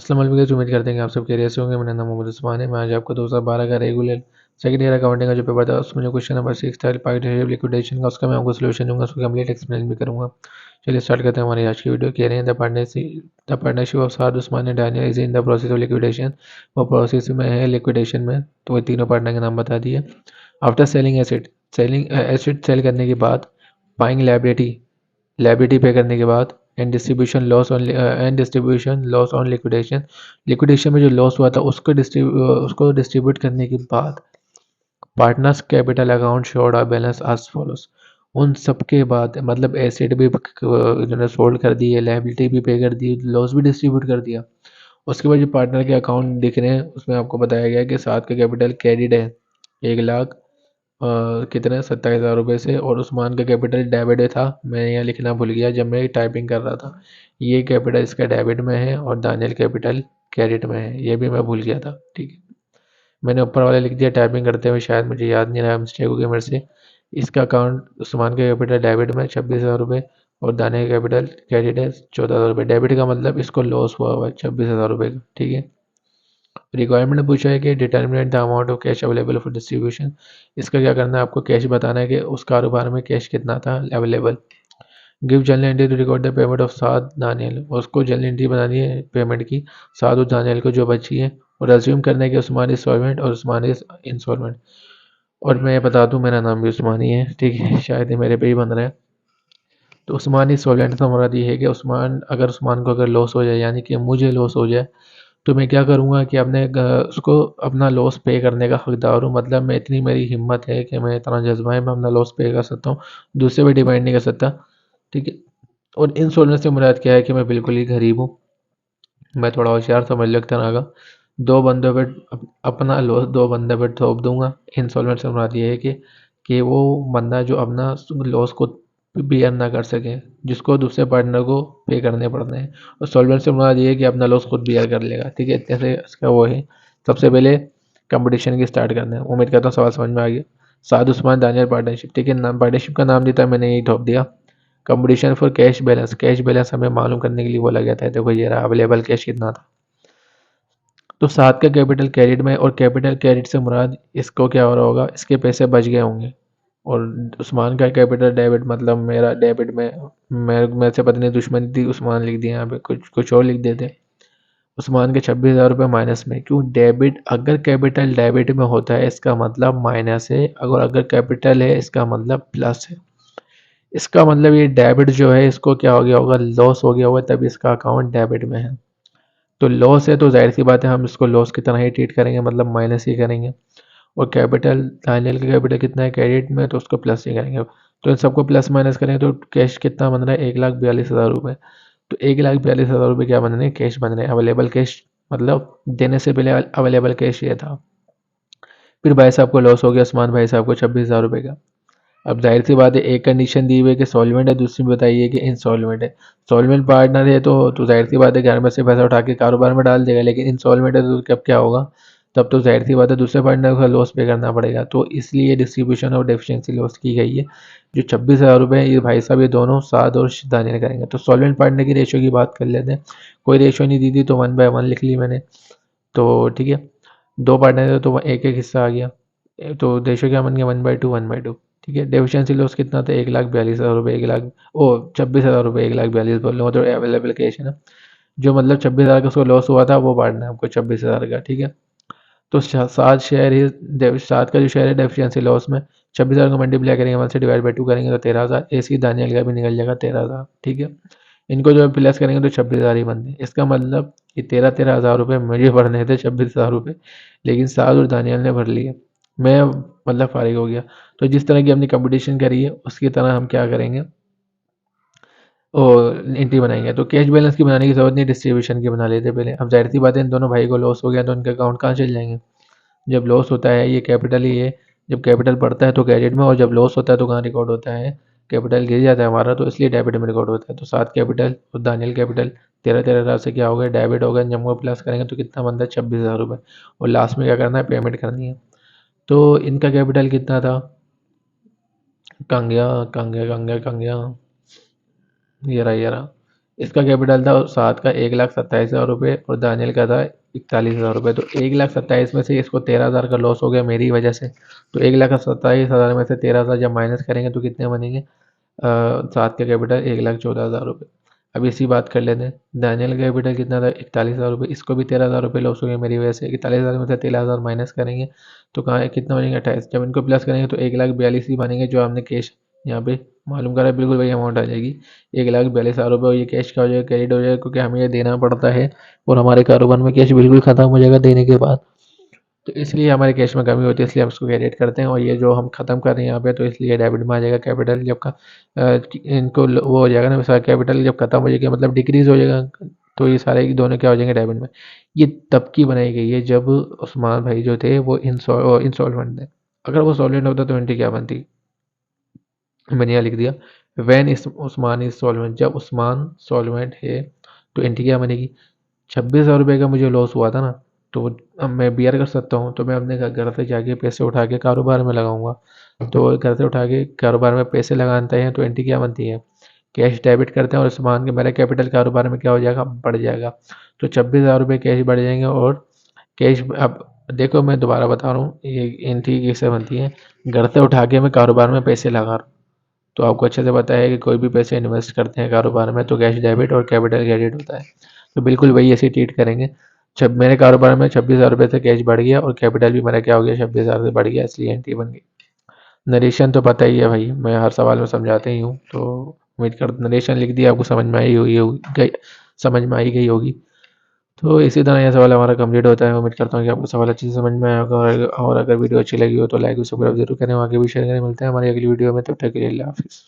अस्सलाम वालेकुम गाइस, उम्मीद करते हैं कि आप सब खैरियत से होंगे। मेरा नाम मोहम्मद उस्मान है। मैं आज आपको 2012 का रेगुलर सेकंड ईयर अकाउंटिंग का जो पेपर था उसमें जो क्वेश्चन नंबर 6 था पार्टनरशिप लिक्विडेशन का, उसका मैं आपको सोल्यूशन दूंगा, उसको कंप्लीट एक्सप्लेन भी करूंगा। चलिए स्टार्ट करते हैं हमारी आज की वीडियो। कह रहे हैं the partnership of Saad Usman and Daniel is in the process of liquidation. वो प्रोसेस में है, लिक्विडेशन में। तो वो तीनों पार्टनर के नाम बता दिए। आफ्टर सेलिंग एसेट सेल करने के बाद, बाइंग लायबिलिटी पे करने के बाद, and distribution loss on liquidation में जो लॉस हुआ था उसको डिस्ट्रीब्यूट करने के बाद, partners capital account showed a balance as follows. उन सब के बाद मतलब एसेट भी इन्होंने सोल्ड कर दी है, लायबिलिटी भी पे कर दी, लॉस भी डिस्ट्रीब्यूट कर दिया। उसके बाद जो पार्टनर के अकाउंट दिख रहे हैं उसमें आपको बताया गया है कि सात का कैपिटल क्रेडिट है 1 लाख कितने 27,000 रुपये से, और उस्मान का कैपिटल डेबिट था। मैं यहाँ लिखना भूल गया जब मैं टाइपिंग कर रहा था। ये कैपिटल इसका डेबिट में है और दानियल कैपिटल क्रेडिट में है, ये भी मैं भूल गया था। ठीक है, मैंने ऊपर वाले लिख दिया टाइपिंग करते हुए, शायद मुझे याद नहीं रहा, मिस्टेक हो गई मेरे से। इसका अकाउंट उस्मान का कैपिटल डेबिट में 26,000 रुपये और दानियल का कैपिटल क्रेडिट है 14,000 रुपये। डेबिट का मतलब इसको लॉस हुआ हुआ है 26,000 रुपये का। ठीक है, रिक्वायरमेंट पूछा है कि determinate the amount of cash available for distribution. इसका क्या करना है, आपको कैश बताना है कि उस कारोबार में कैश कितना था available. Give journal entry to record the payment of Saad Daniel, उसको जर्नल एंट्री बनानी है पेमेंट की साद और दानियल को जो बची है, और अज्यूम करना है कि उस्मान इज सॉल्वेंट और उस्मान इज इंसॉल्वेंट। और मैं बता दूं मेरा नाम भी उस्मान ही है। ठीक है, शायद ये मेरे पे ही बन रहा है। तो उस्मान इज सॉल्वेंट का मुराद ये है कि उस्मान को अगर लॉस हो जाए, यानी कि मुझे लॉस हो जाए, तो मैं क्या करूँगा कि उसको अपना लॉस पे करने का हकदार हूँ। मतलब मैं इतनी मेरी हिम्मत है कि मैं इतना जज्बा है, मैं अपना लॉस पे कर सकता हूँ, दूसरे पे डिपेंड नहीं कर सकता। ठीक है, और इंश्योरेंस से मुराद क्या है कि मैं बिल्कुल ही गरीब हूँ, मैं थोड़ा होशियार समझ लो एक तरह का। दो बंदों पे अपना लॉस दो बंदे पे थोप दूंगा। इंस्टॉलमेंट से मुराद ये है कि वो बंदा जो अपना लॉस को बियर ना कर सके, जिसको दूसरे पार्टनर को पे करने पड़ते हैं। और सॉल्वेंट से मुराद ये है कि अपना लॉस खुद बियर कर लेगा। ठीक है, इतने से इसका वो है। सबसे पहले कंपटीशन की स्टार्ट करना है। उम्मीद करता हूँ सवाल समझ में आ गया। साद उस्मान दानियल पार्टनरशिप। ठीक है, नाम पार्टनरशिप का नाम देता है, मैंने यही थोप दिया। कंपटीशन फॉर कैश बैलेंस हमें मालूम करने के लिए बोला गया था। देखो ये रहा, अवेलेबल कैश कितना था। तो सात का कैपिटल क्रेडिट में, और कैपिटल क्रेडिट से मुराद इसको क्या हो रहा होगा, इसके पैसे बच गए होंगे। और उस्मान का कैपिटल डेबिट मतलब मेरा डेबिट में, मेरे से पत्नी दुश्मनी थी, उस्मान लिख दिया यहाँ पे, कुछ कुछ और लिख देते। उस्मान के 26,000 रुपये माइनस में, क्यों? डेबिट, अगर कैपिटल डेबिट में होता है इसका मतलब माइनस है, अगर कैपिटल है इसका मतलब प्लस है। इसका मतलब ये डेबिट जो है इसको क्या हो गया होगा, लॉस हो गया होगा, तभी इसका अकाउंट डेबिट में है। तो लॉस है तो जाहिर सी बात है हम इसको लॉस की तरह ही ट्रीट करेंगे, मतलब माइनस ही करेंगे। और कैपिटल, दानियल का कैपिटल कितना है क्रेडिट में, तो उसको प्लस ही करेंगे। तो इन सबको प्लस माइनस करेंगे तो कैश कितना बन रहा है, 1,42,000 रुपये। तो 1,42,000 रुपये क्या बन रहे हैं, कैश बन रहे हैं, अवेलेबल कैश। मतलब देने से पहले अवेलेबल कैश ये था। फिर भाई साहब को लॉस हो गया, उस्मान भाई साहब को 26,000 रुपये का। अब जाहिर सी बात है, एक कंडीशन दी हुई है कि सॉल्वेंट है, दूसरी बताइए कि इंसॉल्वेंट है। सॉल्वेंट पार्टनर है तो जाहिर सी बात है घर में से पैसा उठा के कारोबार में डाल देगा, लेकिन इंसॉल्वेंट है तो कब क्या होगा, तब तो जाहिर सी बात है दूसरे पार्टनर को लॉस पे करना पड़ेगा। तो इसलिए डिस्ट्रीब्यूशन ऑफ डेफिशिएंसी लॉस की गई है। जो 26,000 रुपये ये भाई साहब ये दोनों साद और दानियल करेंगे। तो सॉल्वेंट पार्टनर की रेशियो की बात कर लेते हैं। कोई रेशियो नहीं दी थी तो 1/1 लिख ली मैंने। तो ठीक है, दो पार्टनर थे तो एक एक हिस्सा आ गया। तो रेशियो क्या बन गया, 1/2 1/2। ठीक है, डेफिशिएंसी लॉस कितना था, 1,42,000 रुपये, 26,000 रुपये, 1,42,000 बोल रहा हूँ, तो अवेलेबल कैश है ना। जो मतलब 26,000 का उसको लॉस हुआ था वो पार्टनर आपको 26,000 का। ठीक है, तो सात शेयर ही, सात का जो शेयर है डेफिशिएंसी लॉस में, 26,000 को मल्टीप्लाई करेंगे 1 से डिवाइड बाई 2 करेंगे तो 13,000। ऐसी दानियल का भी निकल जाएगा 13,000। ठीक है, इनको जो है प्लस करेंगे तो 26,000 ही बनते हैं। इसका मतलब ये 13,000 रुपये मुझे भरने थे, 26,000 रुपये, लेकिन साद और दानियल ने भर लिए। मैं मतलब फारिग हो गया। तो जिस तरह की हमने कंपटीशन करी है उसकी तरह हम क्या करेंगे, और एंट्री बनाएंगे। तो कैश बैलेंस की बनाने की जरूरत नहीं, डिस्ट्रीब्यूशन की बना लेते पहले। अब जाहिर सी बात है इन दोनों भाई को लॉस हो गया तो उनके अकाउंट कहाँ चल जाएंगे। जब लॉस होता है ये कैपिटल ही है, जब कैपिटल बढ़ता है तो क्रेडिट में, और जब लॉस होता है तो कहाँ रिकॉर्ड होता है, कैपिटल गिर जाता है हमारा, तो इसलिए डेबिट में रिकॉर्ड होता है। तो सात कैपिटल और दानियल कैपिटल 13,000 से क्या हो गया, डेबिट हो गया। जब वो प्लस करेंगे तो कितना बनता है, 26,000 रुपये। और लास्ट में क्या करना है, पेमेंट करनी है। तो इनका कैपिटल कितना था, कहाँ गया, कहाँ गया, कहाँ गया, कहाँ गया, ये रहा, ये रहा। इसका कैपिटल था सात का 1,27,000 रुपये और दानियल का था 41,000 रुपये। तो 1,27,000 में से इसको 13,000 का लॉस हो गया मेरी वजह से। तो 1,27,000 में से 13,000 जब माइनस करेंगे तो कितने बनेंगे? सात का कैपिटल 1,14,000 रुपये। अब इसी बात कर लेते हैं, दानियल का कैपिटल कितना था? 41,000 रुपये। इसको भी 13,000 रुपये लॉस हो गए मेरी वजह से। 41,000 में से 13,000 माइनस करेंगे तो कहाँ है, कितना बनेंगे? 28। जब इनको प्लस करेंगे तो 1,42,000 ही बनेंगे जो हमने कैश यहाँ पे मालूम करा है, बिल्कुल वही अमाउंट आ जाएगी 1,42,000 रुपये। और ये कैश का हो जाएगा, क्रेडिट हो जाएगा, क्योंकि हमें ये देना पड़ता है और हमारे कारोबार में कैश बिल्कुल ख़त्म हो जाएगा देने के बाद। तो इसलिए हमारे कैश में कमी होती है, इसलिए हम उसको क्रेडिट करते हैं। और ये जो हम ख़त्म कर रहे हैं यहाँ पे, तो इसलिए डेबिट में आ जाएगा कैपिटल। जब का इनको वो हो जाएगा ना, सारा कैपिटल जब खत्म हो जाएगा मतलब डिक्रीज हो जाएगा, तो ये सारे दोनों क्या हो जाएंगे? डेबिट में। ये तब की बनाई गई है जब उस्मान भाई जो थे वो इंसॉल्वेंट थे। अगर वो सॉल्वेंट होता तो एंट्री क्या बनती? मैंने यहाँ लिख दिया, वैन इस उस्मान इज सॉल्वेंट। जब उस्मान सॉल्वेंट है तो एंट्री क्या बनेगी? 26,000 रुपये का मुझे लॉस हुआ था ना, तो अब मैं बियर कर सकता हूँ, तो मैं अपने घर से जाके पैसे उठा के कारोबार में लगाऊंगा। तो घर से उठा के कारोबार में पैसे लगाते हैं तो एंट्री क्या बनती है? कैश डेबिट करते हैं और सामान के मेरा कैपिटल कारोबार में क्या हो जाएगा? बढ़ जाएगा। तो 26,000 रुपये कैश बढ़ जाएंगे। और कैश अब देखो, मैं दोबारा बता रहा हूँ ये एंट्री कैसे बनती है। घर से उठा के मैं कारोबार में पैसे लगा रहा हूँ, तो आपको अच्छे से पता है कि कोई भी पैसे इन्वेस्ट करते हैं कारोबार में तो कैश डेबिट और कैपिटल क्रेडिट होता है। तो बिल्कुल वही ऐसे ट्रीट करेंगे। जब मेरे कारोबार में 26,000 रुपये से कैश बढ़ गया और कैपिटल भी मेरा क्या हो गया? 26,000 से बढ़ गया, इसलिए एंट्री बन गई। नरेशन तो पता ही है भाई, मैं हर सवाल में समझाते ही हूँ, तो उम्मीद कर नरेशन लिख दिया, आपको समझ में आई हुई होगी, समझ में आई गई होगी। तो इसी तरह यह सवाल हमारा कंप्लीट होता है। उम्मीद करता हूँ कि आपको सवाल अच्छे से समझ में आया होगा। और अगर वीडियो अच्छी लगी हो तो लाइक और सब्सक्राइब जरूर करें, आगे भी शेयर करें। मिलते हैं हमारी अगली वीडियो में, तब तक के लिए अल्लाह हाफिज़।